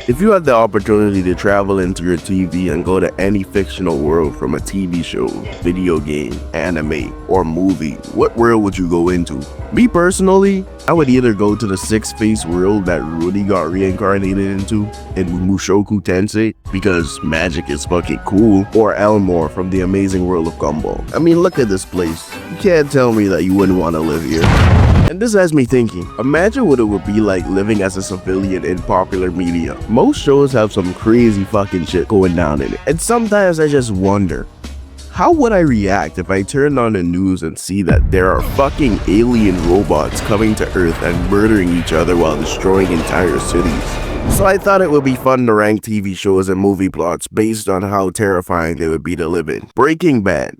If you had the opportunity to travel into your TV and go to any fictional world from a TV show, video game, anime, or movie, what world would you go into? Me personally, I would either go to the six-face world that Rudy got reincarnated into in Mushoku Tensei because magic is fucking cool, or Elmore from the amazing world of Gumball. I mean, look at this place. You can't tell me that you wouldn't want to live here. And this has me thinking, imagine what it would be like living as a civilian in popular media. Most shows have some crazy fucking shit going down in it. And sometimes I just wonder, how would I react if I turned on the news and see that there are fucking alien robots coming to Earth and murdering each other while destroying entire cities? So I thought it would be fun to rank TV shows and movie plots based on how terrifying they would be to live in. Breaking Bad.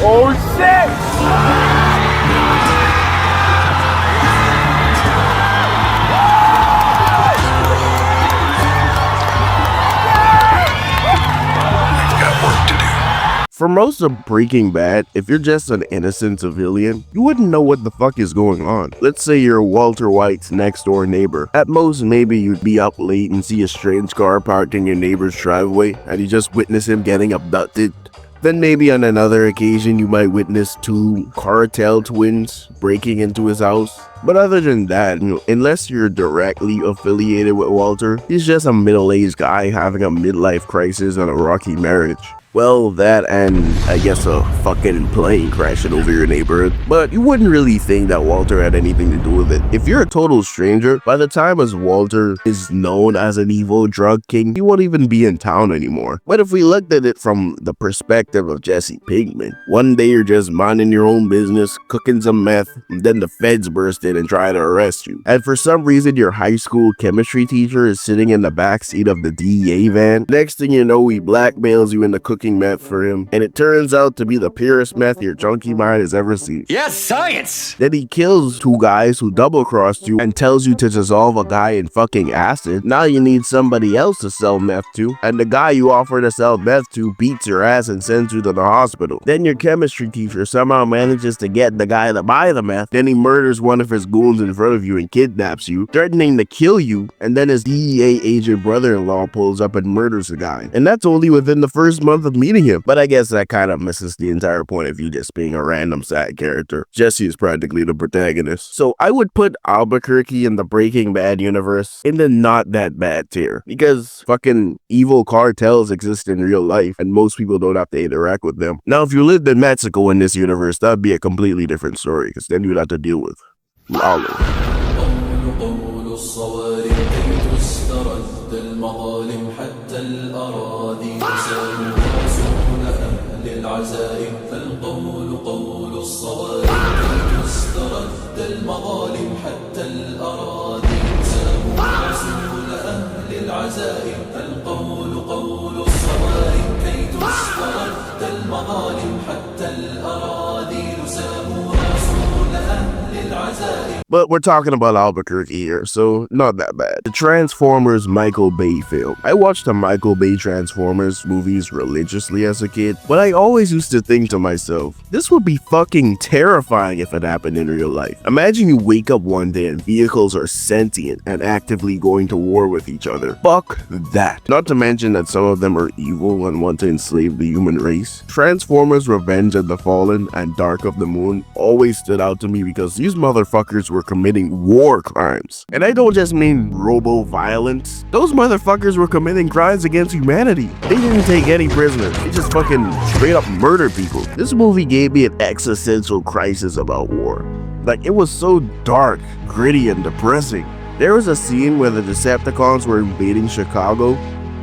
Oh shit! For most of Breaking Bad, if you're just an innocent civilian, you wouldn't know what the fuck is going on. Let's say you're Walter White's next door neighbor. At most, maybe you'd be up late and see a strange car parked in your neighbor's driveway and you just witness him getting abducted. Then maybe on another occasion, you might witness two cartel twins breaking into his house. But other than that, unless you're directly affiliated with Walter, he's just a middle-aged guy having a midlife crisis and a rocky marriage. Well, that and I guess a fucking plane crashing over your neighborhood. But you wouldn't really think that Walter had anything to do with it. If you're a total stranger, by the time as Walter is known as an evil drug king, he won't even be in town anymore. But if we looked at it from the perspective of Jesse Pinkman, one day you're just minding your own business, cooking some meth, and then the feds burst in and try to arrest you. And for some reason, your high school chemistry teacher is sitting in the backseat of the DEA van. Next thing you know, he blackmails you into cooking meth for him, and it turns out to be the purest meth your junkie mind has ever seen. Yes, science! Then he kills two guys who double-crossed you and tells you to dissolve a guy in fucking acid. Now you need somebody else to sell meth to, and the guy you offer to sell meth to beats your ass and sends you to the hospital. Then your chemistry teacher somehow manages to get the guy to buy the meth, then he murders one of his goons in front of you and kidnaps you, threatening to kill you, and then his DEA agent brother-in-law pulls up and murders the guy. And that's only within the first month of meeting him. But I guess that kind of misses the entire point of you just being a random side character. Jesse is practically the protagonist. So I would put Albuquerque in the Breaking Bad universe in the not that bad tier, because fucking evil cartels exist in real life and most people don't have to interact with them. Now if you lived in Mexico in this universe, that'd be a completely different story, because then you'd have to deal with Lalo. العزائم فالقول قول الصوارم كي تسترد المظالم حتى الأراضي ساموا رسول أهل العزائم فالقول قول الصوارم كي تسترد المظالم حتى الأراضي ساموا رسول أهل العزائم. But we're talking about Albuquerque here, so not that bad. The Transformers Michael Bay film. I watched the Michael Bay Transformers movies religiously as a kid, but I always used to think to myself, this would be fucking terrifying if it happened in real life. Imagine you wake up one day and vehicles are sentient and actively going to war with each other. Fuck that. Not to mention that some of them are evil and want to enslave the human race. Transformers Revenge of the Fallen and Dark of the Moon always stood out to me because these motherfuckers were committing war crimes. And I don't just mean robo-violence. Those motherfuckers were committing crimes against humanity. They didn't take any prisoners. They just fucking straight up murdered people. This movie gave me an existential crisis about war. Like, it was so dark, gritty, and depressing. There was a scene where the Decepticons were invading Chicago,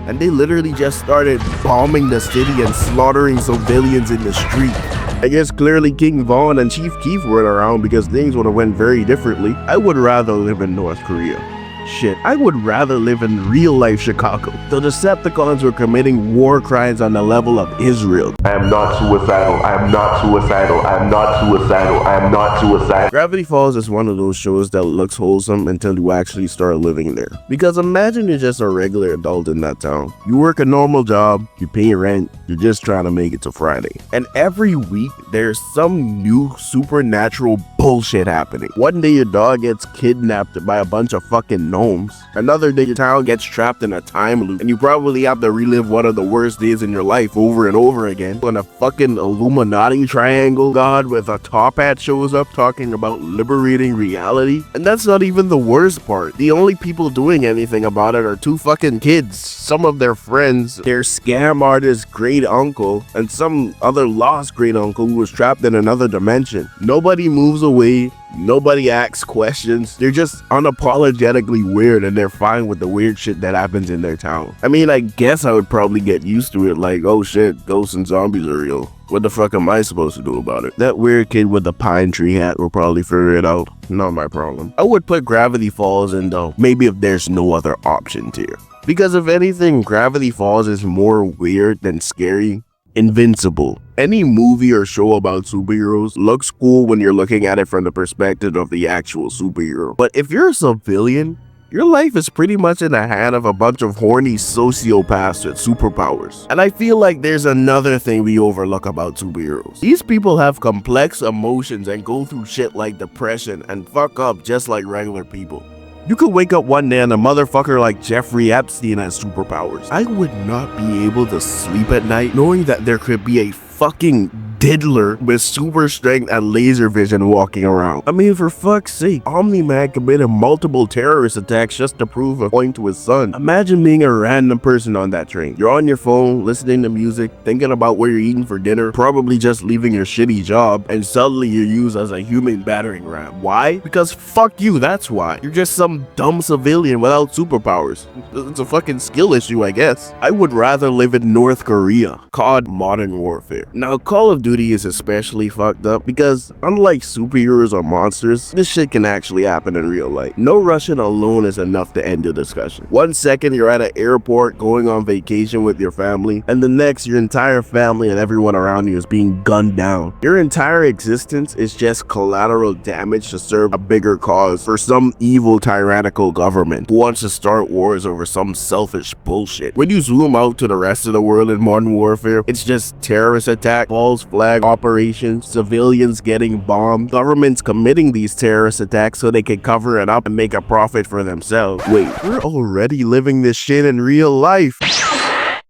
and they literally just started bombing the city and slaughtering civilians in the street. I guess clearly King Von and Chief Keef weren't around because things would have went very differently. I would rather live in North Korea. Shit, I would rather live in real-life Chicago. The Decepticons were committing war crimes on the level of Israel. I am not suicidal. I am not suicidal. I am not suicidal. I am not suicidal. Gravity Falls is one of those shows that looks wholesome until you actually start living there. Because imagine you're just a regular adult in that town. You work a normal job, you pay rent, you're just trying to make it to Friday. And every week, there's some new supernatural bullshit happening. One day your dog gets kidnapped by a bunch of fucking gnomes. Another day your town gets trapped in a time loop and you probably have to relive one of the worst days in your life over and over again when a fucking Illuminati triangle god with a top hat shows up talking about liberating reality. And that's not even the worst part. The only people doing anything about it are two fucking kids, some of their friends, their scam artist great uncle, and some other lost great uncle who was trapped in another dimension. Nobody moves away. Nobody asks questions. They're just unapologetically weird and they're fine with the weird shit that happens in their town. I mean, I guess I would probably get used to it, like, oh shit, ghosts and zombies are real. What the fuck am I supposed to do about it? That weird kid with the pine tree hat will probably figure it out. Not my problem. I would put Gravity Falls in though, maybe if there's no other option tier. Because if anything, Gravity Falls is more weird than scary. Invincible. Any movie or show about superheroes looks cool when you're looking at it from the perspective of the actual superhero. But if you're a civilian, your life is pretty much in the hand of a bunch of horny sociopaths with superpowers. And I feel like there's another thing we overlook about superheroes. These people have complex emotions and go through shit like depression and fuck up just like regular people. You could wake up one day and a motherfucker like Jeffrey Epstein has superpowers. I would not be able to sleep at night knowing that there could be a fucking diddler with super strength and laser vision walking around. I mean, for fuck's sake, Omni-Man committed multiple terrorist attacks just to prove a point to his son. Imagine being a random person on that train. You're on your phone, listening to music, thinking about what you're eating for dinner, probably just leaving your shitty job, and suddenly you're used as a human battering ram. Why? Because fuck you, that's why. You're just some dumb civilian without superpowers. It's a fucking skill issue, I guess. I would rather live in North Korea. COD Modern Warfare. Now, Call of Duty is especially fucked up because unlike superheroes or monsters, this shit can actually happen in real life. No Russian alone is enough to end the discussion. 1 second you're at an airport going on vacation with your family, and the next your entire family and everyone around you is being gunned down. Your entire existence is just collateral damage to serve a bigger cause for some evil tyrannical government who wants to start wars over some selfish bullshit. When you zoom out to the rest of the world in Modern Warfare, it's just terrorist attack, false flag operations, civilians getting bombed, governments committing these terrorist attacks so they can cover it up and make a profit for themselves. Wait, we're already living this shit in real life.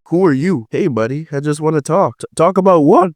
Who are you? Hey buddy, I just want to talk. Talk about what?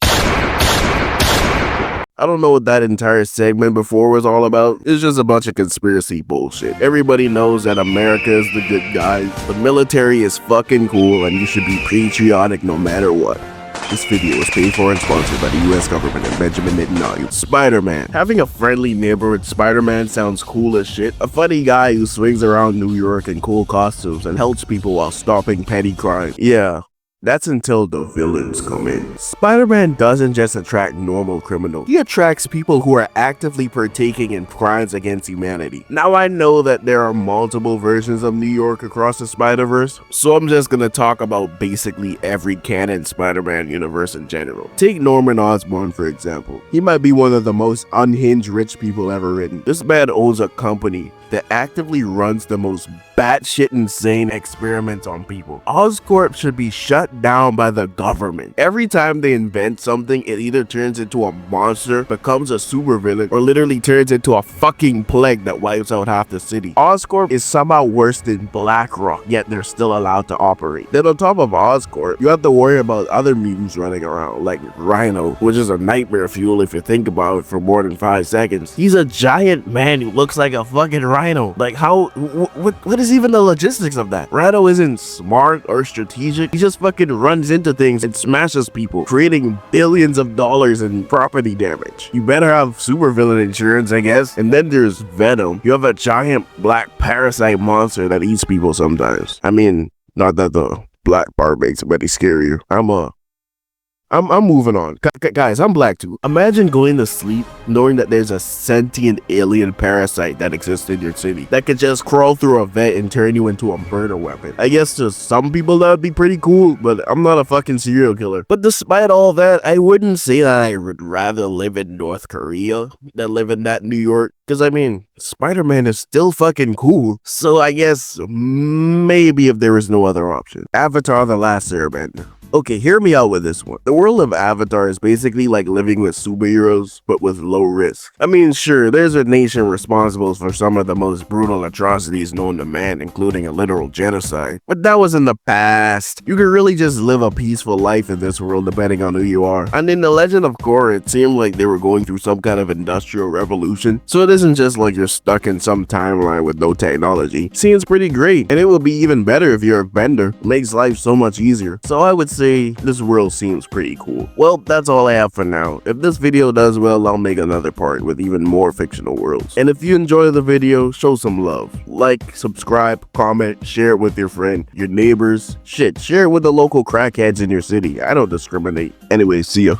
I don't know what that entire segment before was all about. It's just a bunch of conspiracy bullshit. Everybody knows that America is the good guys. The military is fucking cool and you should be patriotic no matter what. This video was paid for and sponsored by the US government and Benjamin Netanyahu. Spider-Man. Having a friendly neighborhood Spider-Man sounds cool as shit. A funny guy who swings around New York in cool costumes and helps people while stopping petty crime. Yeah. That's until the villains come in. Spider-Man doesn't just attract normal criminals. He attracts people who are actively partaking in crimes against humanity. Now I know that there are multiple versions of New York across the Spider-Verse, so I'm just gonna talk about basically every canon Spider-Man universe in general. Take Norman Osborn for example. He might be one of the most unhinged rich people ever written. This man owns a company that actively runs the most batshit insane experiments on people. Oscorp should be shut down by the government. Every time they invent something, it either turns into a monster, becomes a supervillain, or literally turns into a fucking plague that wipes out half the city. Oscorp is somehow worse than BlackRock, yet they're still allowed to operate. Then on top of Oscorp, you have to worry about other mutants running around, like Rhino, which is a nightmare fuel if you think about it for more than 5 seconds. He's a giant man who looks like a fucking Rhino. Like how, what is even the logistics of that? Rhino isn't smart or strategic. He just fucking runs into things and smashes people, creating billions of dollars in property damage. You better have supervillain insurance, I guess. And then there's Venom. You have a giant black parasite monster that eats people sometimes. I mean, not that the black part makes it any scarier. I'm moving on. Guys, I'm black too. Imagine going to sleep knowing that there's a sentient alien parasite that exists in your city that could just crawl through a vent and turn you into a murder weapon. I guess to some people that would be pretty cool, but I'm not a fucking serial killer. But despite all that, I wouldn't say that I would rather live in North Korea than live in that New York. Because I mean, Spider-Man is still fucking cool. So I guess maybe if there was no other option. Avatar: The Last Airbender. Okay, hear me out with this one. The world of Avatar is basically like living with superheroes, but with low risk. I mean, sure, there's a nation responsible for some of the most brutal atrocities known to man, including a literal genocide. But that was in the past. You could really just live a peaceful life in this world depending on who you are. And in The Legend of Korra, it seemed like they were going through some kind of industrial revolution. So it isn't just like you're stuck in some timeline with no technology. Seems pretty great. And it would be even better if you're a bender. It makes life so much easier. So I would say this world seems pretty cool. Well, that's all I have for now. If this video does well, I'll make another part with even more fictional worlds. And if you enjoy the video, show some love. Like, subscribe, comment, share it with your friend, your neighbors. Shit, share it with the local crackheads in your city. I don't discriminate. Anyway, see ya.